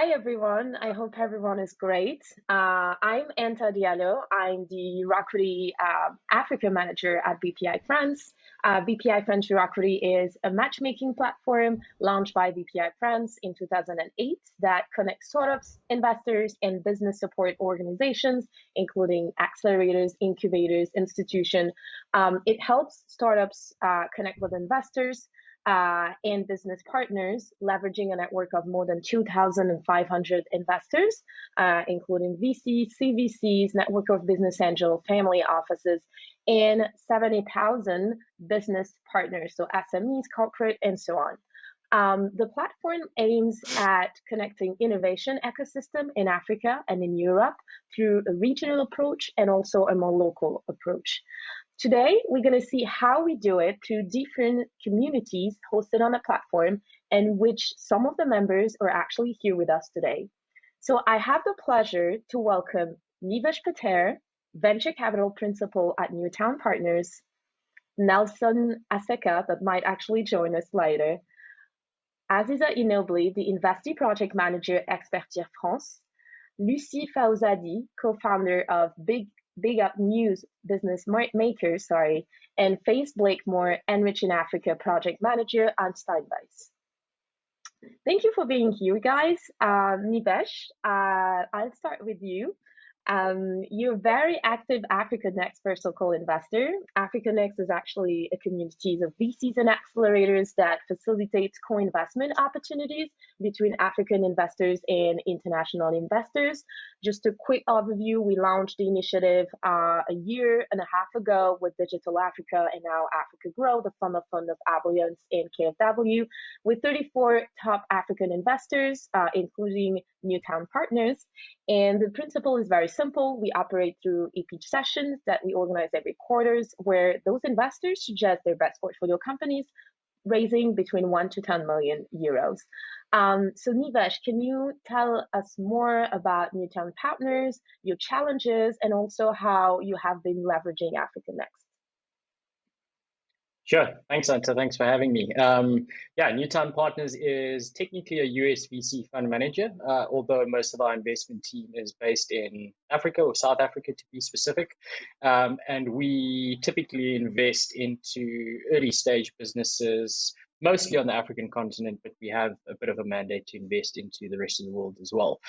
Hi everyone. I hope everyone is great. I'm Anta Diallo. I'm the EuroQuity Africa manager at Bpifrance. Bpifrance EuroQuity is a matchmaking platform launched by Bpifrance in 2008 that connects startups, investors, and business support organizations, including accelerators, incubators, institutions. It helps startups connect with investors and business partners, leveraging a network of more than 2,500 investors, including VCs, CVCs, network of business angel, family offices, and 70,000 business partners, so SMEs, corporate, and so on. The platform aims at connecting innovation ecosystem in Africa and in Europe through a regional approach and also a more local approach. Today, we're going to see how we do it through different communities hosted on the platform, and which some of the members are actually here with us today. So I have the pleasure to welcome Nivesh Patel, Venture Capital Principal at Newtown Partners, Nelson Aseka, that might actually join us later, Aziza Inobli, the Investee Project Manager at Bpifrance, Lucie Faouzadi, co-founder of BigUp News Business Makers, and Faith Blakemore, Enrich in Africa Project Manager at Steinbeis. Thank you for being here, guys. Nivesh, I'll start with you. You're a very active Africa Next First Local investor. Africa Next is actually a community of VCs and accelerators that facilitates co-investment opportunities between African investors and international investors. Just a quick overview, we launched the initiative a year and a half ago with Digital Africa and now Africa Grow, the fund of Allianz and KfW, with 34 top African investors, including Newtown Partners. And the principle is very simple. We operate through EP sessions that we organize every quarters, where those investors suggest their best portfolio companies, raising between 1 to 10 million euros. So Nivesh, can you tell us more about Newtown Partners, your challenges, and also how you have been leveraging Africa Next? Sure. Thanks, Anta. Thanks for having me. Newtown Partners is technically a US VC fund manager, although most of our investment team is based in Africa, or South Africa to be specific. And we typically invest into early stage businesses, mostly on the African continent, but we have a bit of a mandate to invest into the rest of the world as well.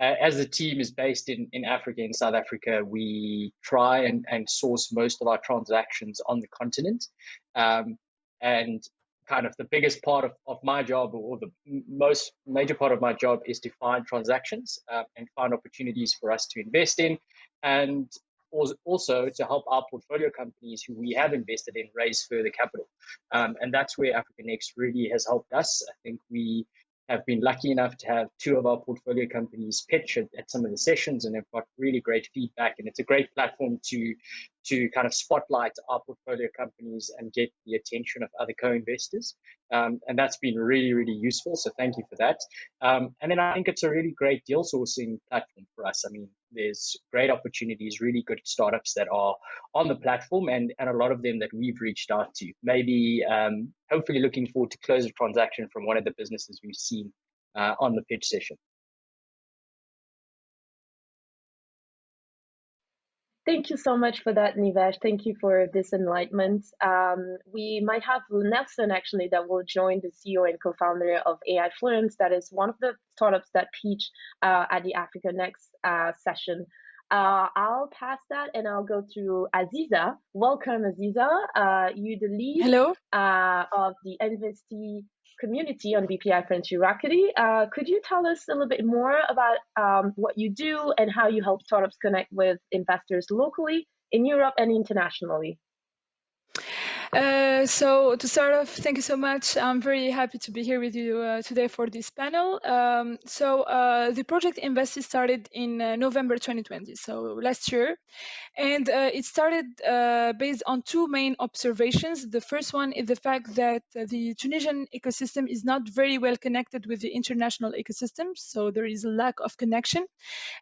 As the team is based in Africa, in South Africa, we try and source most of our transactions on the continent. And kind of the biggest part of my job, or the most major part of my job, is to find transactions and find opportunities for us to invest in, and also to help our portfolio companies who we have invested in raise further capital. And that's where Africa Next really has helped us. I think we have been lucky enough to have 2 of our portfolio companies pitch at some of the sessions, and they've got really great feedback. And it's a great platform to kind of spotlight our portfolio companies and get the attention of other co-investors. And that's been really, really useful. So thank you for that. And then I think it's a really great deal sourcing platform for us. I mean, there's great opportunities, really good startups that are on the platform, and a lot of them that we've reached out to. Maybe hopefully looking forward to close a transaction from one of the businesses we've seen on the pitch session. Thank you so much for that, Nivesh. Thank you for this enlightenment. We might have Nelson actually that will join, the CEO and co-founder of AI Fluence. That is one of the startups that pitched at the Africa Next session. I'll pass that and I'll go through Aziza. Welcome, Aziza. You're the lead Hello. Of the investee community on Bpifrance EuroQuity. Could you tell us a little bit more about what you do and how you help startups connect with investors locally in Europe and internationally? So to start off, thank you so much. I'm very happy to be here with you today for this panel. The project Investi started in November 2020, so last year. And it started based on 2 main observations. The first one is the fact that the Tunisian ecosystem is not very well connected with the international ecosystem, so there is a lack of connection.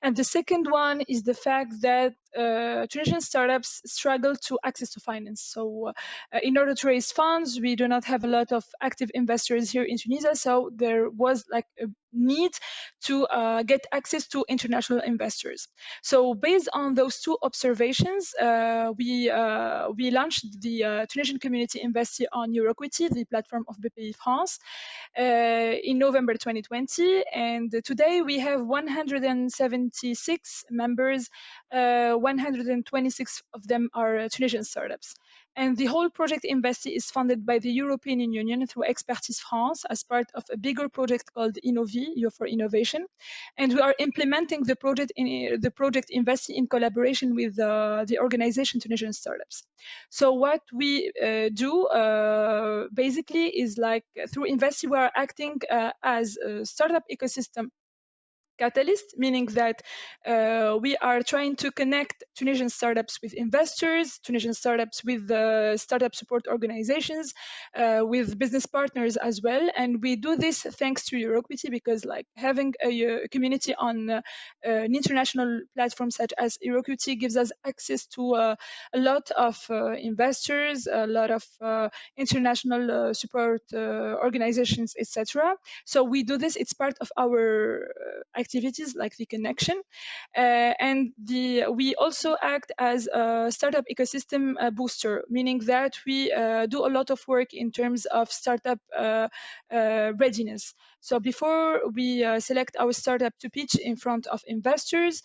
And the second one is the fact that Tunisian startups struggle to access to finance. So in order to raise funds, we do not have a lot of active investors here in Tunisia, so there was like a need to get access to international investors. So based on those two observations, we launched the Tunisian community investee on EuroQuity, the platform of Bpifrance, in November 2020. And today we have 176 members, 126 of them are Tunisian startups. And the whole project investee is funded by the European Union through Expertise France as part of a bigger project called Innovi, for Innovation. And we are implementing the project investee in collaboration with the organization Tunisian Startups. So what we do basically is like through investee, we are acting as a startup ecosystem catalyst, meaning that we are trying to connect Tunisian startups with investors, Tunisian startups with startup support organizations, with business partners as well. And we do this thanks to EuroQuity, because like having a community on an international platform such as EuroQuity gives us access to a lot of investors, a lot of international support organizations, etc. So we do this, it's part of our activities like the connection. And we also act as a startup ecosystem booster, meaning that we do a lot of work in terms of startup readiness. So before we select our startup to pitch in front of investors,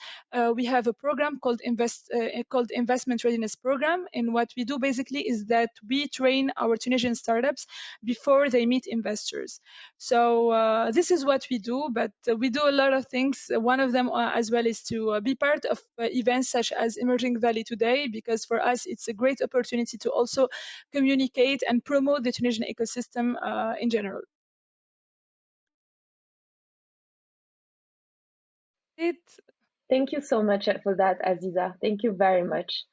we have a program called Investment Readiness Program. And what we do basically is that we train our Tunisian startups before they meet investors. So this is what we do, but we do a lot of things. One of them as well is to be part of events such as Emerging Valley Today, because for us it's a great opportunity to also communicate and promote the Tunisian ecosystem in general. Thank you so much for that, Aziza. Thank you very much.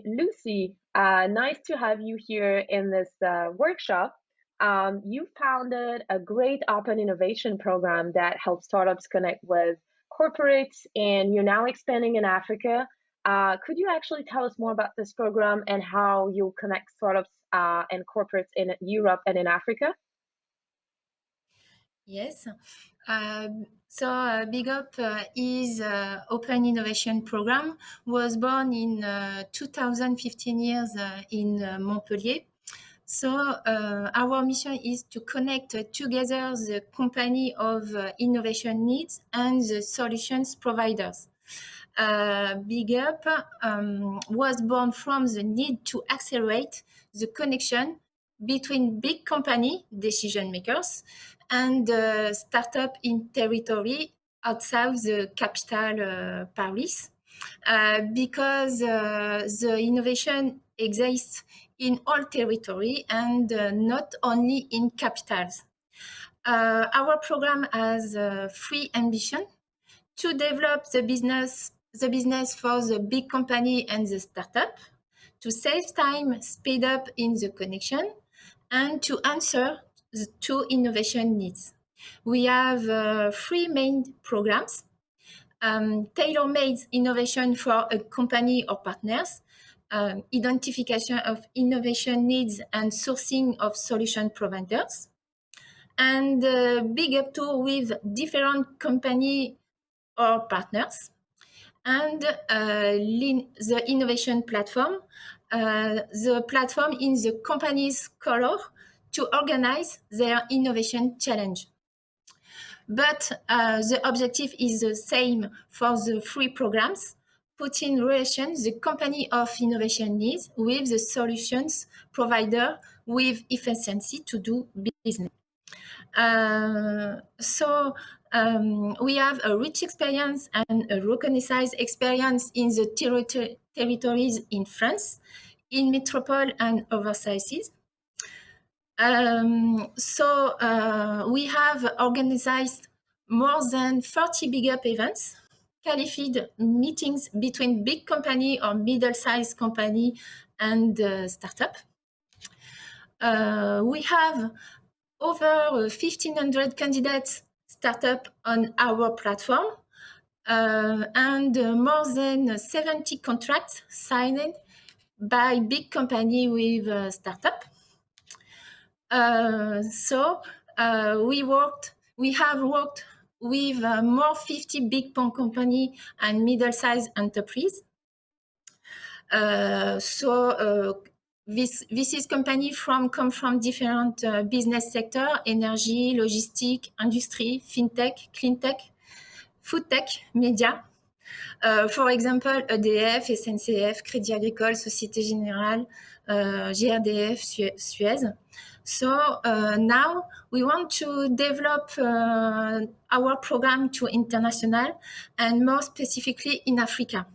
Lucy, nice to have you here in this workshop. You founded a great open innovation program that helps startups connect with corporates, and you're now expanding in Africa. Could you actually tell us more about this program and how you connect startups and corporates in Europe and in Africa? Yes. BigUp is Open Innovation Program, was born in 2015 years in Montpellier. So our mission is to connect together the company of innovation needs and the solutions providers. BigUp was born from the need to accelerate the connection between big company decision makers and startup in territory outside the capital Paris, because the innovation exists in all territory and not only in capitals. Our program has three ambitions: to develop the business for the big company and the startup, to save time, speed up in the connection, and to answer the two innovation needs. We have three main programs: tailor-made innovation for a company or partners, identification of innovation needs and sourcing of solution providers, and BigUp tool with different company or partners, and the innovation platform, the platform in the company's color to organize their innovation challenge. But the objective is the same for the three programs: put in relation the company of innovation needs with the solutions provider with efficiency to do business. We have a rich experience and a recognized experience in the territories in France, in metropole and overseas. We have organized more than 30 BigUp events, qualified meetings between big company or middle-sized company and startup. We have over 1,500 candidates startup on our platform, and more than 70 contracts signed by big company with startup. We worked We have worked with more 50 big company and middle-sized enterprise. This is company come from different business sector: energy, logistic, industry, fintech, cleantech, food tech, media. For example, EDF, SNCF, Crédit Agricole, Société Générale, GRDF, Suez. So now we want to develop our program to international and more specifically in Africa.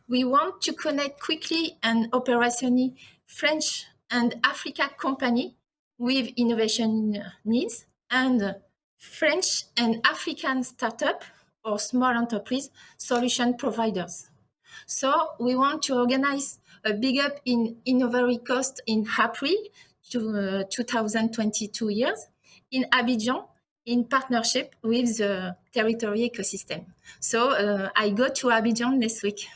We want to connect quickly and operationally French and Africa company with innovation needs and French and African startup or small enterprise solution providers. So we want to organize a BigUp in Ivory Coast in April 2022 years in Abidjan in partnership with the territory ecosystem. So I go to Abidjan next week.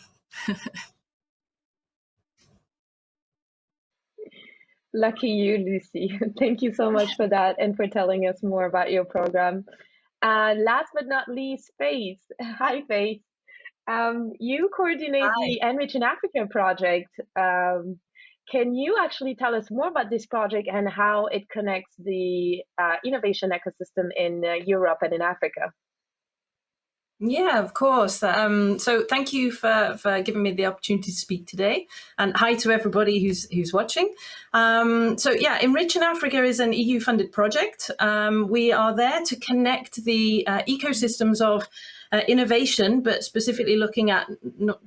Lucky you, Lucy. Thank you so much for that and for telling us more about your program. Last but not least, Faith. Hi, Faith. You coordinate the Enrich in Africa project. Can you actually tell us more about this project and how it connects the innovation ecosystem in Europe and in Africa? Yeah, of course. So thank you for giving me the opportunity to speak today, and hi to everybody who's watching. So yeah, Enrich in Africa is an EU-funded project. We are there to connect the ecosystems of innovation, but specifically looking at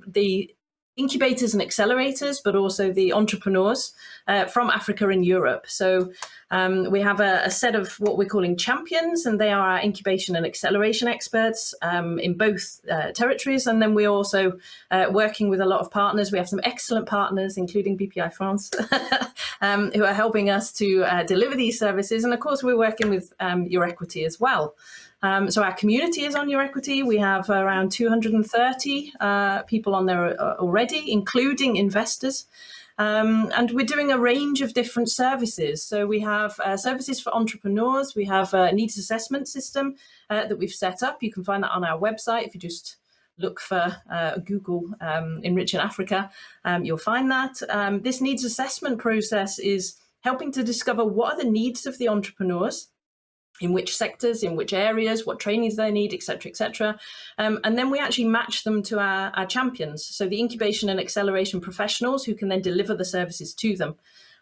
the incubators and accelerators, but also the entrepreneurs from Africa and Europe. So we have a set of what we're calling champions, and they are our incubation and acceleration experts in both territories. And then we're also working with a lot of partners. We have some excellent partners, including Bpifrance, who are helping us to deliver these services. And of course, we're working with EuroQuity as well. So our community is on EuroQuity. We have around 230 people on there already, including investors. And we're doing a range of different services. So we have services for entrepreneurs. We have a needs assessment system that we've set up. You can find that on our website. If you just look for Google Enrich in Africa, you'll find that. This needs assessment process is helping to discover what are the needs of the entrepreneurs, in which sectors, in which areas, what trainings they need, et cetera, et cetera. And then we actually match them to our champions. So the incubation and acceleration professionals who can then deliver the services to them.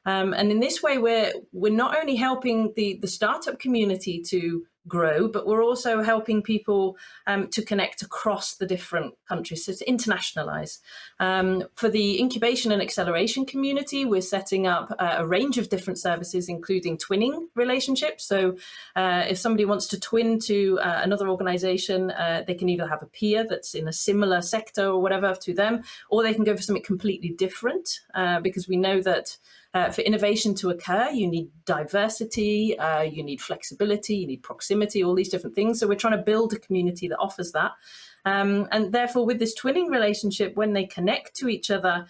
And in this way, we're not only helping the startup community to grow, but we're also helping people to connect across the different countries, so to internationalize. For the incubation and acceleration community, we're setting up a range of different services, including twinning relationships. So if somebody wants to twin to another organization, they can either have a peer that's in a similar sector or whatever to them, or they can go for something completely different, because we know that for innovation to occur, you need diversity, you need flexibility, you need proximity, all these different things. So we're trying to build a community that offers that. And therefore, with this twinning relationship, when they connect to each other,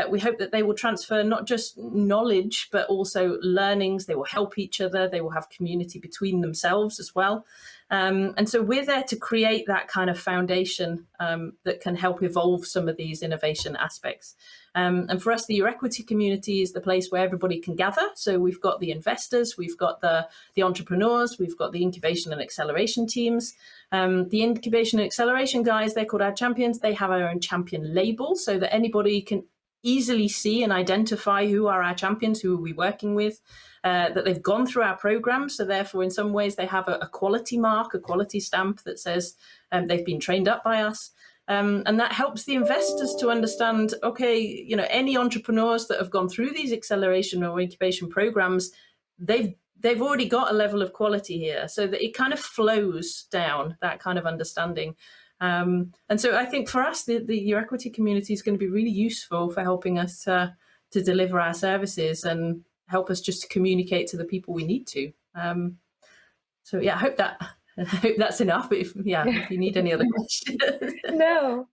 we hope that they will transfer not just knowledge, but also learnings. They will help each other. They will have community between themselves as well. And so we're there to create that kind of foundation that can help evolve some of these innovation aspects. And for us, the EuroQuity community is the place where everybody can gather. So we've got the investors, we've got the entrepreneurs, we've got the incubation and acceleration teams. The incubation and acceleration guys, they're called our champions. They have our own champion label so that anybody can easily see and identify who are our champions, who are we working with, that they've gone through our program. So therefore, in some ways, they have a quality mark, a quality stamp that says they've been trained up by us. And that helps the investors to understand, okay, you know, any entrepreneurs that have gone through these acceleration or incubation programs, they've already got a level of quality here, so that it kind of flows down, that kind of understanding. And so I think for us, the EuroQuity community is going to be really useful for helping us to deliver our services and help us just to communicate to the people we need to. So yeah, I hope that's enough. But if you need any other questions. No,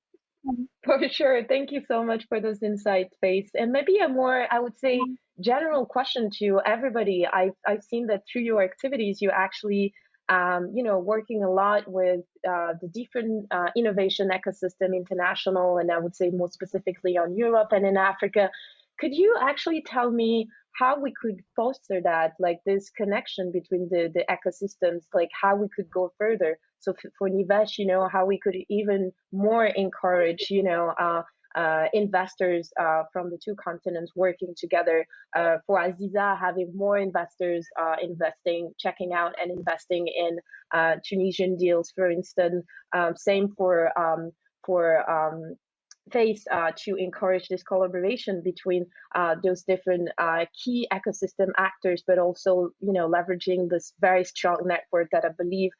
for sure. Thank you so much for those insights, Faith. And maybe a more, I would say, general question to everybody. I've seen that through your activities, you actually working a lot with the different innovation ecosystem, international, and I would say more specifically on Europe and in Africa. Could you actually tell me how we could foster that, like this connection between the ecosystems, like how we could go further? So for Nivesh, how we could even more encourage, investors from the two continents working together. For Aziza, having more investors checking out and investing in Tunisian deals, for instance. Same for Face to encourage this collaboration between those different key ecosystem actors, but also leveraging this very strong network that I believe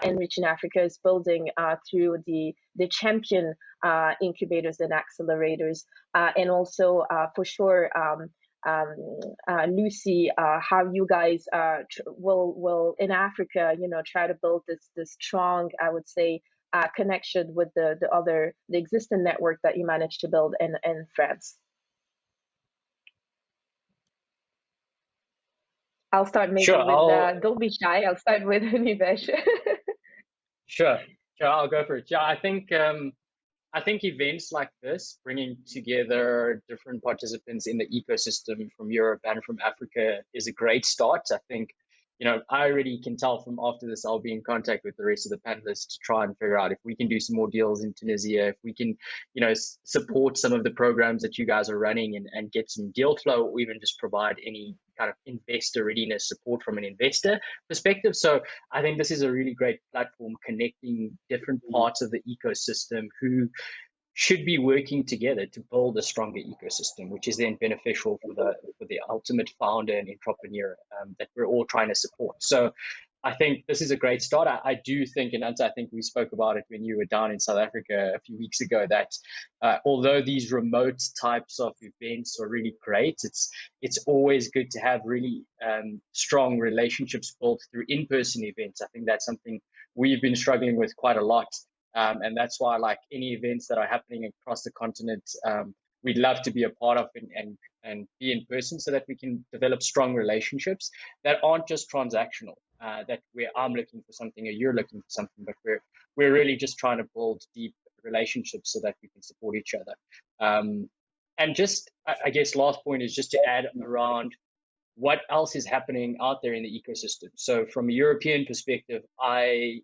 Enrich in Africa is building through the champion incubators and accelerators, and also for sure. Lucy, how you guys will in Africa, try to build this strong, I would say, connection with the existing network that you managed to build in France. I'll start maybe with, don't be shy, I'll start with Nivesh. Sure, I'll go for it. Yeah, I think events like this, bringing together different participants in the ecosystem from Europe and from Africa, is a great start. I think, I already can tell from after this, I'll be in contact with the rest of the panelists to try and figure out if we can do some more deals in Tunisia, if we can, support some of the programs that you guys are running and get some deal flow, or even just provide any kind of investor readiness support from an investor perspective. So I think this is a really great platform connecting different parts of the ecosystem who should be working together to build a stronger ecosystem, which is then beneficial for the ultimate founder and entrepreneur that we're all trying to support. So I think this is a great start. I do think, and I think we spoke about it when you were down in South Africa a few weeks ago, that although these remote types of events are really great, it's always good to have really strong relationships built through in-person events. I think that's something we've been struggling with quite a lot. And that's why, like, any events that are happening across the continent, we'd love to be a part of and be in person, so that we can develop strong relationships that aren't just transactional, that where I'm looking for something or you're looking for something, but we're really just trying to build deep relationships so that we can support each other. And just, I guess, last point is just to add around what else is happening out there in the ecosystem. So from a European perspective, I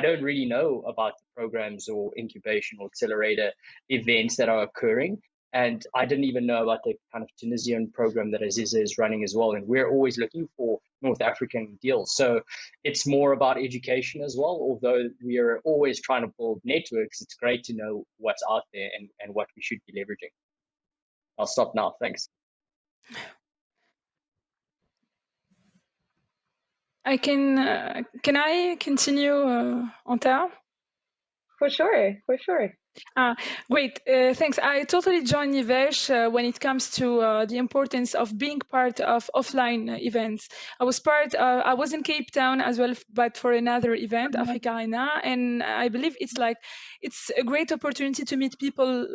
don't really know about the programs or incubation or accelerator events that are occurring. And I didn't even know about the kind of Tunisian program that Aziza is running as well. And we're always looking for North African deals. So it's more about education as well. Although we are always trying to build networks, it's great to know what's out there and what we should be leveraging. I'll stop now. Thanks. Can I continue, Anta? For sure. Great, thanks. I totally join Nivesh when it comes to the importance of being part of offline events. I was in Cape Town as well, but for another event, Africa Arena, and I believe it's a great opportunity to meet people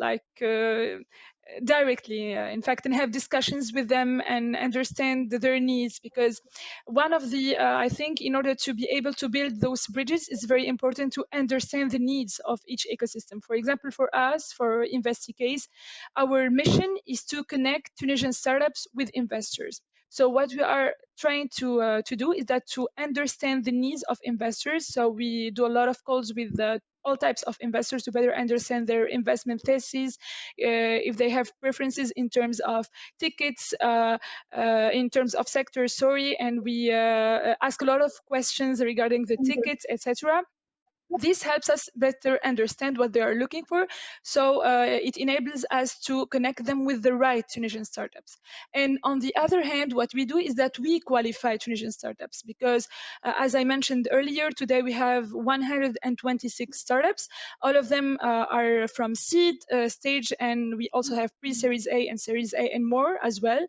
directly, in fact, and have discussions with them and understand their needs, because one of the I think in order to be able to build those bridges, it's very important to understand the needs of each ecosystem. For example, for us, for InvestiCase, our mission is to connect Tunisian startups with investors. So what we are trying to do is that to understand the needs of investors. So we do a lot of calls with all types of investors to better understand their investment thesis, if they have preferences in terms of tickets, in terms of sector, and we ask a lot of questions regarding the tickets, etc. This helps us better understand what they are looking for. So it enables us to connect them with the right Tunisian startups. And on the other hand, what we do is that we qualify Tunisian startups, because as I mentioned earlier, today we have 126 startups. All of them are from seed stage, and we also have pre-Series A and Series A and more as well.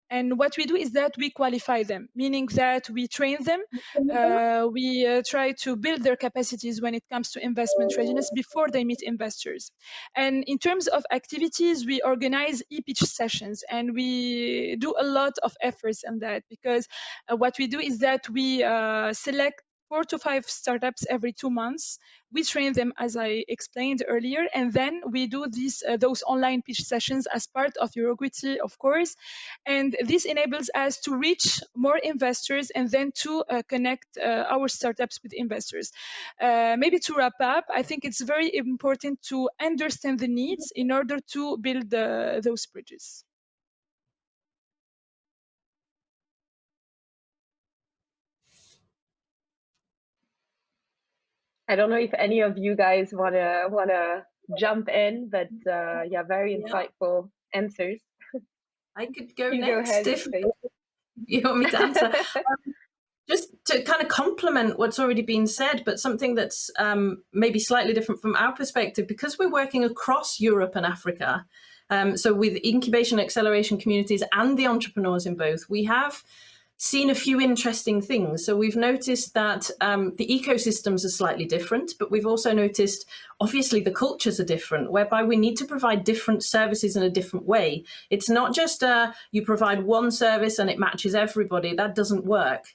And what we do is that we qualify them, meaning that we train them, we try to build their capacities when it comes to investment readiness before they meet investors. And in terms of activities, we organize e-pitch sessions, and we do a lot of efforts on that, because what we do is that we select 4 to 5 startups every 2 months. We train them, as I explained earlier, and then we do those online pitch sessions as part of EuroQuity, of course. And this enables us to reach more investors and then to connect our startups with investors. Maybe to wrap up, I think it's very important to understand the needs in order to build those bridges. I don't know if any of you guys wanna jump in, but yeah, very insightful answers. I could go You next go ahead, if Faith. you want me to answer. Just to kind of complement what's already been said, but something that's maybe slightly different from our perspective, because we're working across Europe and Africa, so with incubation and acceleration communities and the entrepreneurs in both, we have seen a few interesting things. So we've noticed that the ecosystems are slightly different, but we've also noticed, obviously, the cultures are different, whereby we need to provide different services in a different way. It's not just you provide one service and it matches everybody. That doesn't work.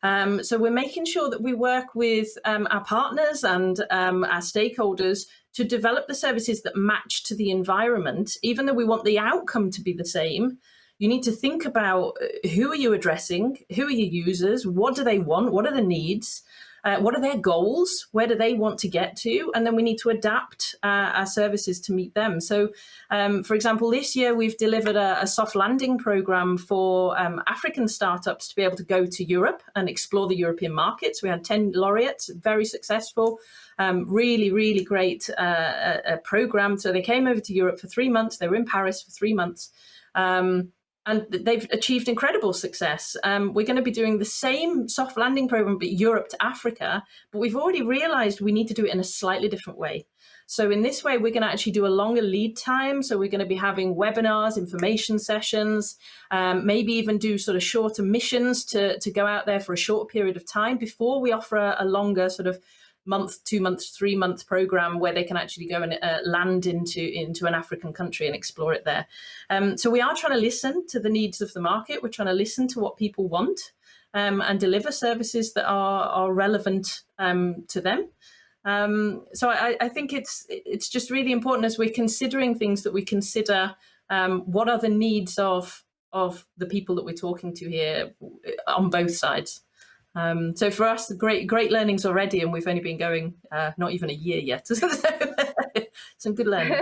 So we're making sure that we work with our partners and our stakeholders to develop the services that match to the environment, even though we want the outcome to be the same. You need to think about who are you addressing, who are your users, what do they want, what are the needs, what are their goals, where do they want to get to, and then we need to adapt our services to meet them. So, for example, this year we've delivered a soft landing program for African startups to be able to go to Europe and explore the European markets. We had 10 laureates, very successful. Really, really great program. So they came over to Europe for 3 months. They were in Paris for 3 months. And they've achieved incredible success. We're going to be doing the same soft landing program, but Europe to Africa, but we've already realized we need to do it in a slightly different way. So in this way, we're going to actually do a longer lead time. So we're going to be having webinars, information sessions, maybe even do sort of shorter missions to go out there for a short period of time before we offer a longer sort of month, 2 months, 3 month program where they can actually go and land into an African country and explore it there. So we are trying to listen to the needs of the market. We're trying to listen to what people want and deliver services that are relevant to them. So I think it's just really important as we're considering things that we consider what are the needs of the people that we're talking to here on both sides. So for us, great learnings already, and we've only been going not even a year yet. Some good learning.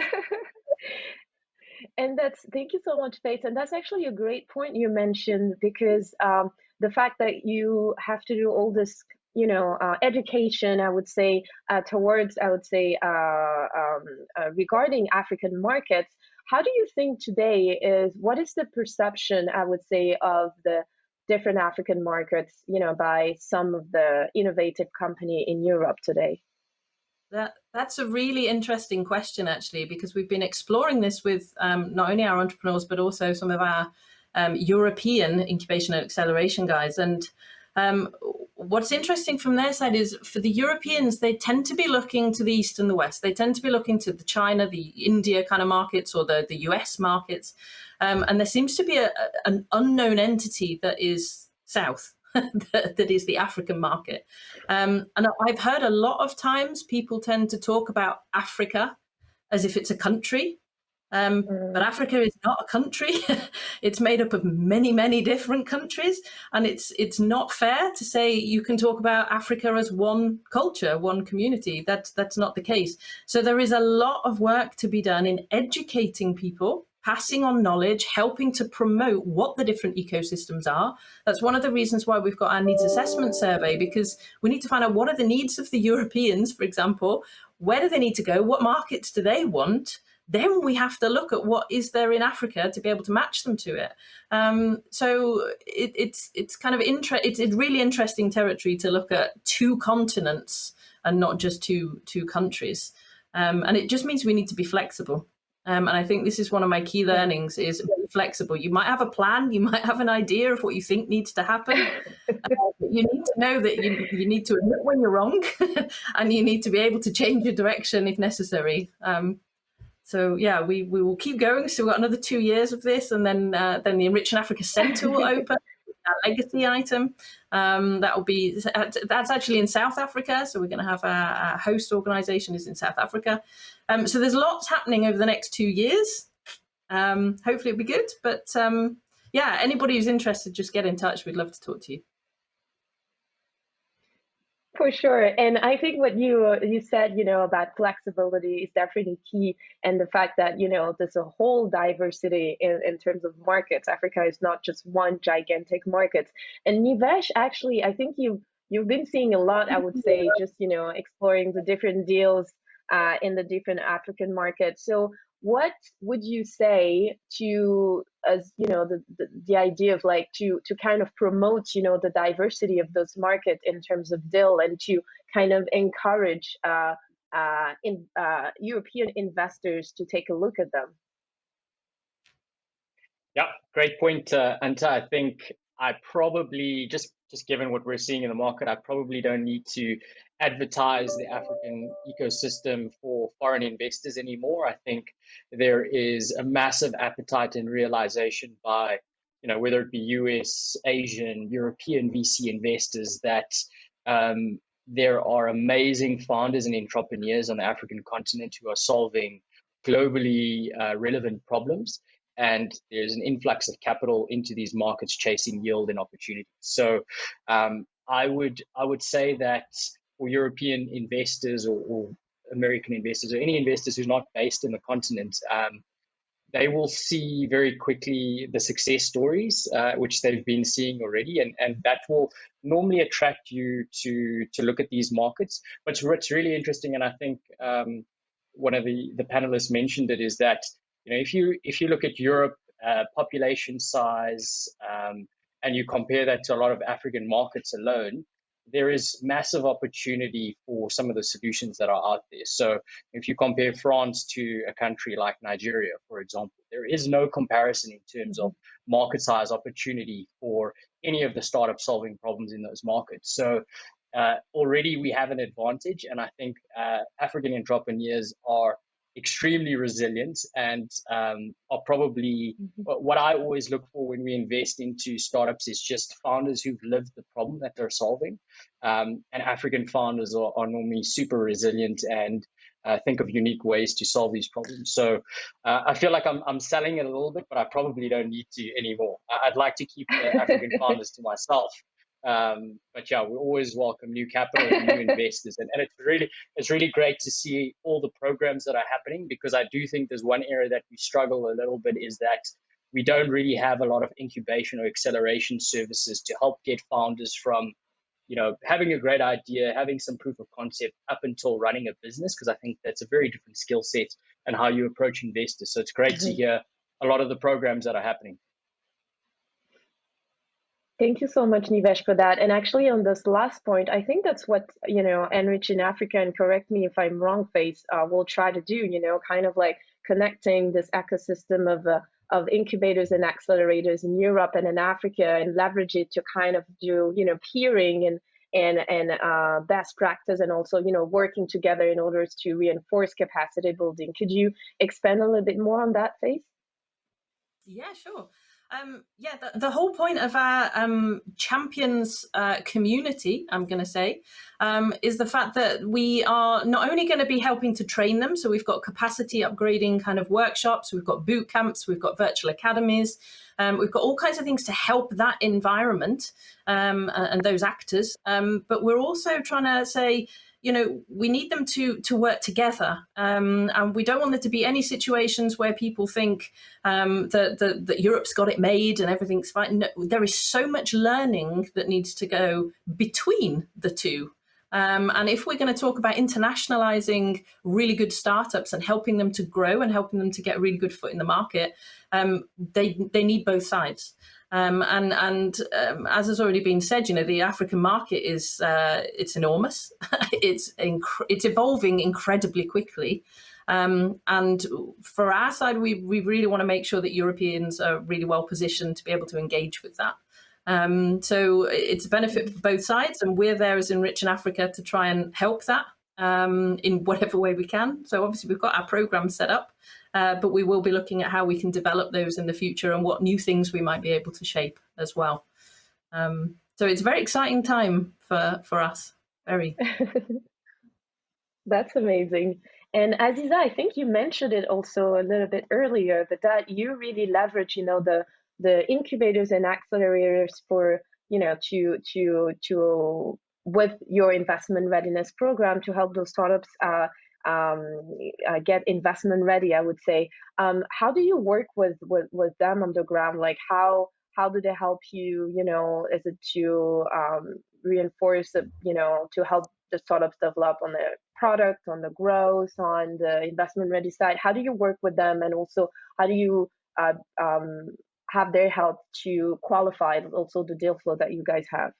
And thank you so much, Faith. And that's actually a great point you mentioned, because the fact that you have to do all this, education, I would say, regarding African markets. How do you think today what is the perception, I would say, of the different African markets, by some of the innovative company in Europe today? That's a really interesting question, actually, because we've been exploring this with not only our entrepreneurs, but also some of our European incubation and acceleration guys. And what's interesting from their side is for the Europeans, they tend to be looking to the East and the West. They tend to be looking to the China, the India kind of markets, or the US markets. And there seems to be an unknown entity that is South, that is the African market. And I've heard a lot of times people tend to talk about Africa as if it's a country. But Africa is not a country. It's made up of many, many different countries. And it's not fair to say you can talk about Africa as one culture, one community. That's not the case. So there is a lot of work to be done in educating people, passing on knowledge, helping to promote what the different ecosystems are. That's one of the reasons why we've got our needs assessment survey, because we need to find out what are the needs of the Europeans, for example. Where do they need to go? What markets do they want? Then we have to look at what is there in Africa to be able to match them to it. So it's kind of it's really interesting territory to look at 2 continents and not just two countries. And it just means we need to be flexible. And I think this is one of my key learnings is be flexible. You might have a plan, you might have an idea of what you think needs to happen. You need to know that you need to admit when you're wrong, and you need to be able to change your direction if necessary. So yeah, we will keep going. So we've got another 2 years of this, and then the Enrich in Africa Centre will open. our legacy item. That's actually in South Africa. So we're going to have our host organization is in South Africa. So there's lots happening over the next 2 years. Hopefully it'll be good. But yeah, anybody who's interested, just get in touch. We'd love to talk to you. For sure. And I think what you said, about flexibility is definitely key. And the fact that, there's a whole diversity in terms of markets. Africa is not just one gigantic market. And Nivesh, actually, I think you've been seeing a lot, I would say, just, exploring the different deals in the different African markets. So what would you say to, as the idea of like to kind of promote the diversity of those markets in terms of deal, and to kind of encourage European investors to take a look at them? Yeah, great point, Anta. I think I probably, just given what we're seeing in the market, I probably don't need to advertise the African ecosystem for foreign investors anymore. I think there is a massive appetite and realization by, whether it be US, Asian, European VC investors, that there are amazing founders and entrepreneurs on the African continent who are solving globally relevant problems. And there's an influx of capital into these markets chasing yield and opportunity. So I would say that for European investors or American investors or any investors who's not based in the continent, they will see very quickly the success stories, which they've been seeing already, and that will normally attract you to look at these markets. But what's really interesting, and I think one of the panelists mentioned it, is that if you look at Europe population size and you compare that to a lot of African markets alone, there is massive opportunity for some of the solutions that are out there. So if you compare France to a country like Nigeria, for example, there is no comparison in terms of market size opportunity for any of the startups solving problems in those markets. So already we have an advantage, and I think African entrepreneurs are extremely resilient and are probably what I always look for when we invest into startups is just founders who've lived the problem that they're solving. And African founders are normally super resilient and think of unique ways to solve these problems. So I feel like I'm selling it a little bit, but I probably don't need to anymore. I'd like to keep the African founders to myself. But yeah, we always welcome new capital and new investors, and it's really great to see all the programs that are happening, because I do think there's one area that we struggle a little bit, is that we don't really have a lot of incubation or acceleration services to help get founders from having a great idea, having some proof of concept, up until running a business, because I think that's a very different skill set and how you approach investors. So it's great to hear a lot of the programs that are happening. Thank you so much, Nivesh, for that. And actually, on this last point, I think that's what, Enrich in Africa, and correct me if I'm wrong, Faith, will try to do, kind of like connecting this ecosystem of incubators and accelerators in Europe and in Africa, and leverage it to kind of do, peering and best practice, and also, working together in order to reinforce capacity building. Could you expand a little bit more on that, Faith? Yeah, sure. The whole point of our champions community, I'm going to say, is the fact that we are not only going to be helping to train them. So we've got capacity upgrading kind of workshops, we've got boot camps, we've got virtual academies, we've got all kinds of things to help that environment and those actors. But we're also trying to say, we need them to work together, and we don't want there to be any situations where people think that Europe's got it made and everything's fine. No, there is so much learning that needs to go between the two. And if we're going to talk about internationalizing really good startups and helping them to grow and helping them to get a really good foot in the market, they need both sides. As has already been said, the African market is it's enormous. It's evolving incredibly quickly. And for our side, we really want to make sure that Europeans are really well positioned to be able to engage with that. So it's a benefit for both sides, and we're there as Enrich in Africa to try and help that in whatever way we can. So obviously we've got our program set up, but we will be looking at how we can develop those in the future and what new things we might be able to shape as well. So it's a very exciting time for us. Very. That's amazing. And Aziza, I think you mentioned it also a little bit earlier, but that you really leverage, the incubators and accelerators for, to with your investment readiness program to help those startups get investment ready, I would say. How do you work with them on the ground? Like how do they help you? Is it to reinforce, to help the startups develop on the product, on the growth, on the investment ready side? How do you work with them, and also how do you have their help to qualify also the deal flow that you guys have?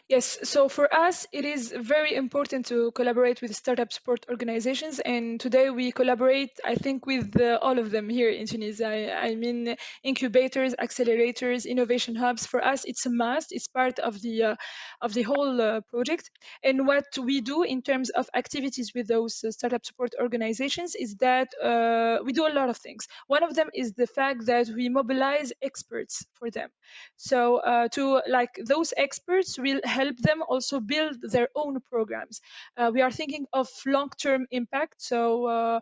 Yes, so for us, it is very important to collaborate with startup support organizations. And today we collaborate, I think, with all of them here in Tunisia. I mean, incubators, accelerators, innovation hubs. For us, it's a must. It's part of the whole project. And what we do in terms of activities with those startup support organizations is that we do a lot of things. One of them is the fact that we mobilize experts for them. So those experts will help them also build their own programs. We are thinking of long-term impact, so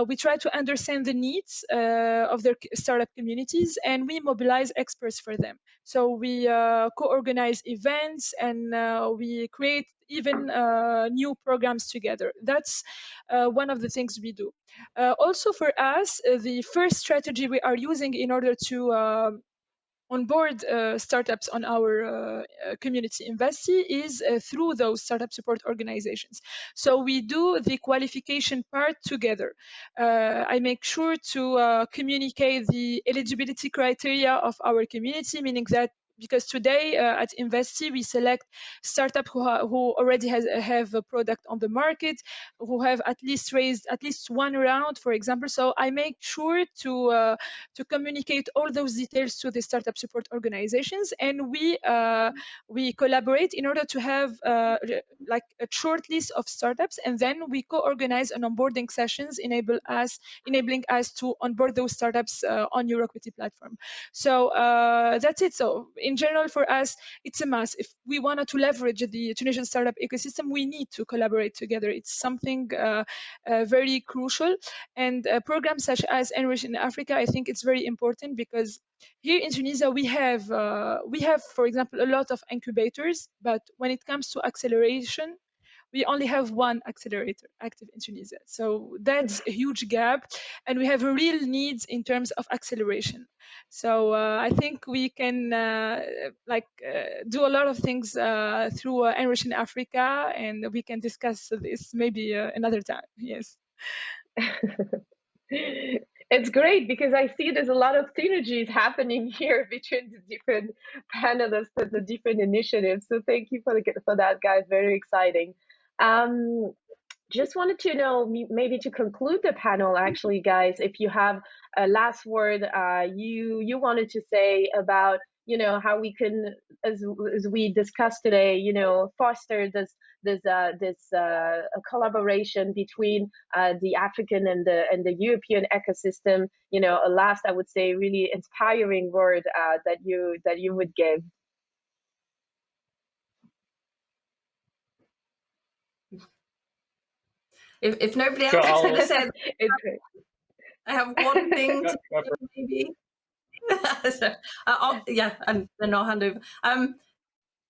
we try to understand the needs of their startup communities, and we mobilize experts for them. So we co-organize events, and we create even new programs together. That's one of the things we do. Also for us, the first strategy we are using in order to onboard startups on our community investee is through those startup support organizations. So we do the qualification part together. I make sure to communicate the eligibility criteria of our community, meaning that because today at Investee we select startups who already have a product on the market, who have at least raised at least one round, for example. So I make sure to communicate all those details to the startup support organizations, and we collaborate in order to have like a short list of startups, and then we co-organize an onboarding sessions enabling us to onboard those startups on EuroQuity platform. So that's it. So in general, for us, it's a must. If we wanted to leverage the Tunisian startup ecosystem, we need to collaborate together. It's something very crucial. And programs such as Enrich in Africa, I think it's very important because here in Tunisia we have, for example, a lot of incubators, but when it comes to acceleration, we only have one accelerator active in Tunisia. So that's a huge gap, and we have a real needs in terms of acceleration. So I think we can do a lot of things through Enrich in Africa, and we can discuss this maybe another time. Yes. It's great because I see there's a lot of synergies happening here between the different panelists and the different initiatives. So thank you for that, guys. Very exciting. Just wanted to know, maybe to conclude the panel, actually, guys, if you have a last word you wanted to say about how we can, as we discussed today, foster this collaboration between the African and the European ecosystem. A last, I would say, really inspiring word that you would give. If nobody else is going to say it, I have one thing to say, maybe. Yeah, and then I'll hand over.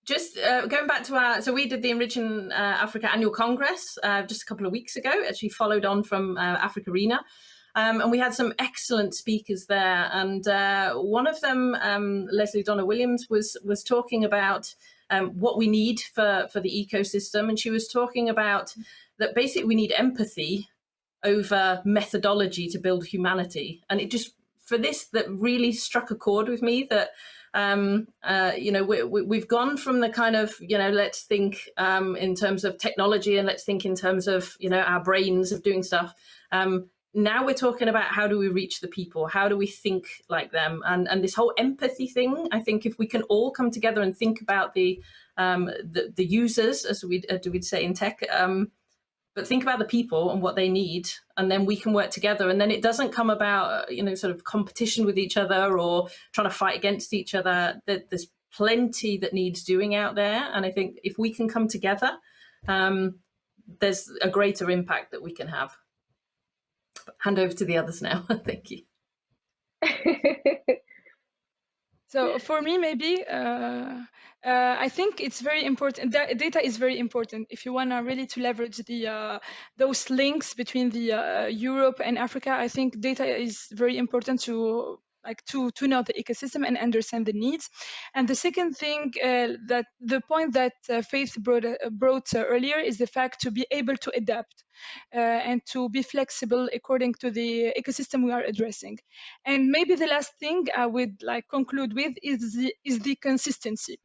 Just going back to so we did the Enrich in Africa annual congress just a couple of weeks ago, actually followed on from Africa Arena. And we had some excellent speakers there. And one of them, Leslie Donna Williams, was talking about what we need for the ecosystem. And she was talking about that basically we need empathy over methodology to build humanity. And it just, for this, that really struck a chord with me, that we've gone from the kind of, let's think in terms of technology, and let's think in terms of, our brains of doing stuff. Now we're talking about how do we reach the people? How do we think like them? And this whole empathy thing, I think if we can all come together and think about the users, as we'd say in tech, but think about the people and what they need, and then we can work together. And then it doesn't come about, sort of competition with each other or trying to fight against each other. There's plenty that needs doing out there. And I think if we can come together, there's a greater impact that we can have. Hand over to the others now. Thank you. So for me, maybe I think it's very important. Data is very important if you want to really to leverage the those links between the Europe and Africa. I think data is very important to know the ecosystem and understand the needs. And the second thing, that the point that Faith brought earlier is the fact to be able to adapt and to be flexible according to the ecosystem we are addressing. And maybe the last thing I would conclude with is the consistency.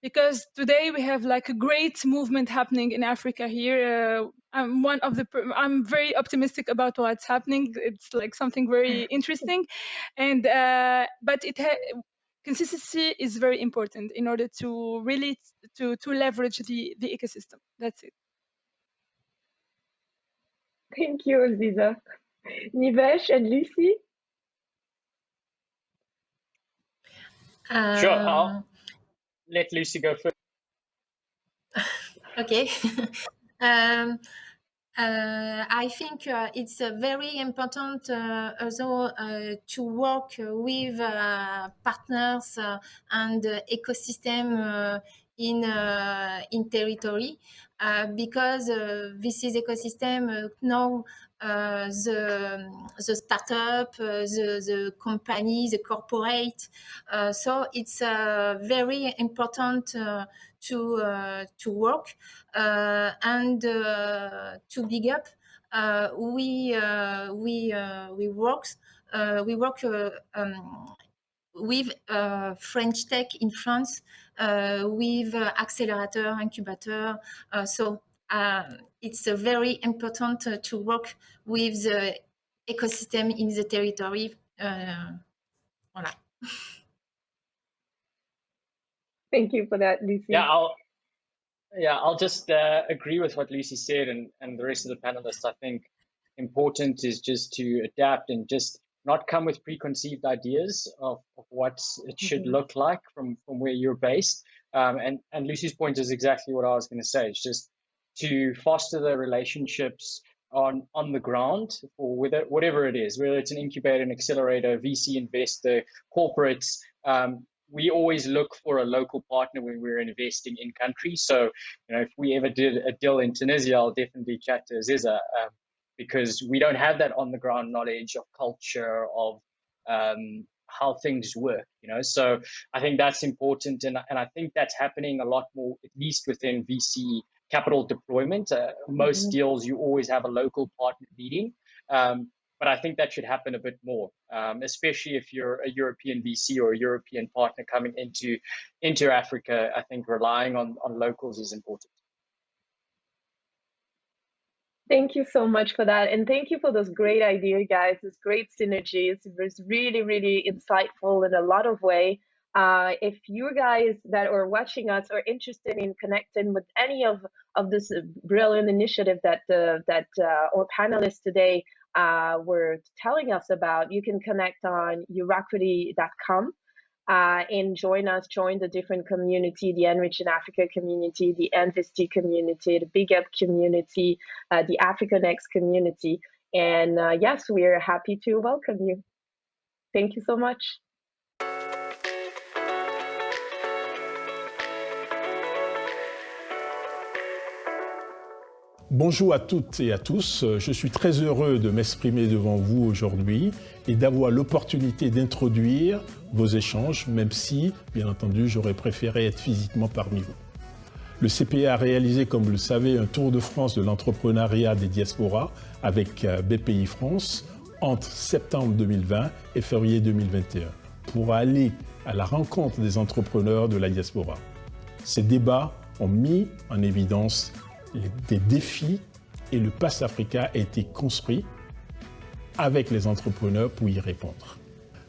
Because today we have a great movement happening in Africa here. I'm very optimistic about what's happening. It's something very interesting, and but consistency is very important in order to really to leverage the ecosystem. That's it. Thank you, Aziza. Nivesh and Lucy? Sure, I'll let Lucy go first. Okay. I think it's very important also to work with partners and ecosystem in territory because this is ecosystem now the startup, the company, the corporate. So it's very important to work and to BigUp. We work with French Tech in France, with accelerator, incubator. So it's very important to work with the ecosystem in the territory. Voilà. Thank you for that, Lucy. I'll just agree with what Lucy said and the rest of the panelists. I think important is just to adapt and just not come with preconceived ideas of what it should look like from where you're based. And Lucy's point is exactly what I was going to say. It's just to foster the relationships on the ground for whatever it is, whether it's an incubator, an accelerator, VC investor, corporates. We always look for a local partner when we're investing in country. So, if we ever did a deal in Tunisia, I'll definitely chat to Aziza because we don't have that on the ground knowledge of culture, of how things work, So I think that's important. And I think that's happening a lot more, at least within VC capital deployment. Most deals, you always have a local partner leading. But I think that should happen a bit more, especially if you're a European VC or a European partner coming into Africa. I think relying on locals is important. Thank you so much for that. And thank you for those great ideas, guys. Those great synergies. It was really, really insightful in a lot of ways. If you guys that are watching us are interested in connecting with any of this brilliant initiative that our panelists today were telling us about, you can connect on EuroQuity.com and join the different community, the Enrich in Africa community, the Investi community, the BigUp community, the Africa Next community. And yes, we are happy to welcome you. Thank you so much. Bonjour à toutes et à tous, je suis très heureux de m'exprimer devant vous aujourd'hui et d'avoir l'opportunité d'introduire vos échanges, même si, bien entendu, j'aurais préféré être physiquement parmi vous. Le CPA a réalisé, comme vous le savez, un tour de France de l'entrepreneuriat des diasporas avec Bpifrance entre septembre 2020 et février 2021 pour aller à la rencontre des entrepreneurs de la diaspora. Ces débats ont mis en évidence des défis et le Pass Africa a été construit avec les entrepreneurs pour y répondre.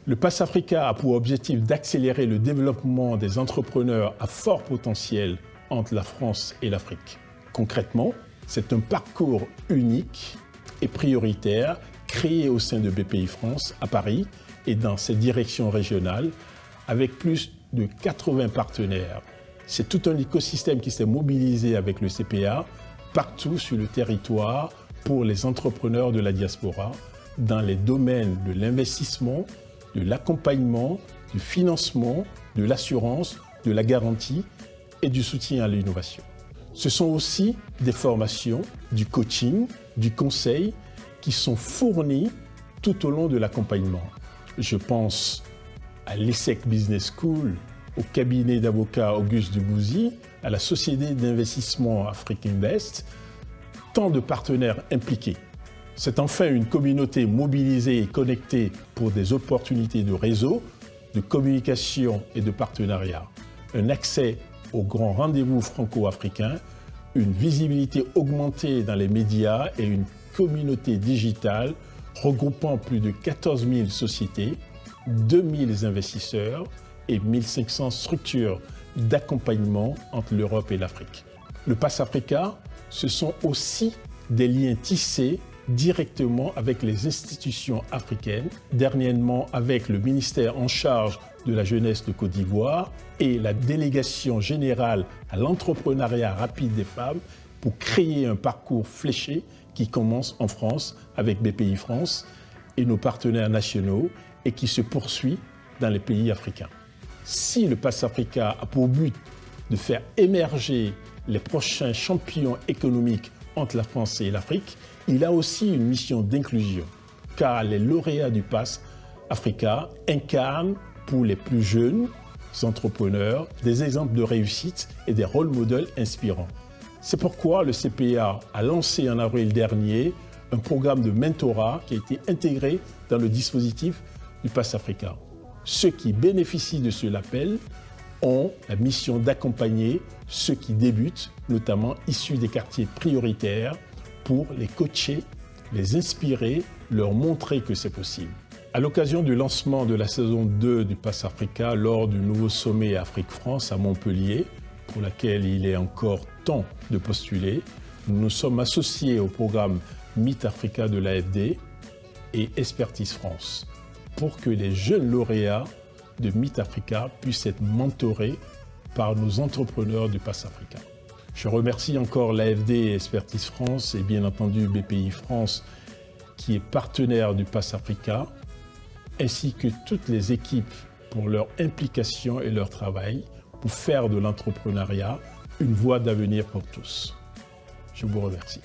Le Pass Africa a pour objectif d'accélérer le développement des entrepreneurs à fort potentiel entre la France et l'Afrique. Concrètement, c'est un parcours unique et prioritaire créé au sein de Bpifrance à Paris et dans ses directions régionales avec plus de 80 partenaires. C'est tout un écosystème qui s'est mobilisé avec le CPA partout sur le territoire pour les entrepreneurs de la diaspora dans les domaines de l'investissement, de l'accompagnement, du financement, de l'assurance, de la garantie et du soutien à l'innovation. Ce sont aussi des formations, du coaching, du conseil qui sont fournis tout au long de l'accompagnement. Je pense à l'ESSEC Business School, au cabinet d'avocats Auguste Debouzy, à la société d'investissement Afrique Invest, tant de partenaires impliqués. C'est enfin une communauté mobilisée et connectée pour des opportunités de réseau, de communication et de partenariat. Un accès aux grands rendez-vous franco-africains, une visibilité augmentée dans les médias et une communauté digitale regroupant plus de 14 000 sociétés, 2 000 investisseurs et 1 500 structures d'accompagnement entre l'Europe et l'Afrique. Le Pass Africa, ce sont aussi des liens tissés directement avec les institutions africaines, dernièrement avec le ministère en charge de la jeunesse de Côte d'Ivoire et la délégation générale à l'entrepreneuriat rapide des femmes pour créer un parcours fléché qui commence en France avec Bpifrance et nos partenaires nationaux et qui se poursuit dans les pays africains. Si le Pass Africa a pour but de faire émerger les prochains champions économiques entre la France et l'Afrique, il a aussi une mission d'inclusion, car les lauréats du Pass Africa incarnent pour les plus jeunes entrepreneurs des exemples de réussite et des rôles modèles inspirants. C'est pourquoi le CPA a lancé en avril dernier un programme de mentorat qui a été intégré dans le dispositif du Pass Africa. Ceux qui bénéficient de ce label ont la mission d'accompagner ceux qui débutent, notamment issus des quartiers prioritaires, pour les coacher, les inspirer, leur montrer que c'est possible. À l'occasion du lancement de la saison 2 du Pass Africa lors du nouveau sommet Afrique-France à Montpellier, pour laquelle il est encore temps de postuler, nous nous sommes associés au programme Meet Africa de l'AFD et Expertise France pour que les jeunes lauréats de Meet Africa puissent être mentorés par nos entrepreneurs du Pass Africa. Je remercie encore l'AFD et Expertise France et bien entendu Bpifrance qui est partenaire du Pass Africa, ainsi que toutes les équipes pour leur implication et leur travail pour faire de l'entrepreneuriat une voie d'avenir pour tous. Je vous remercie.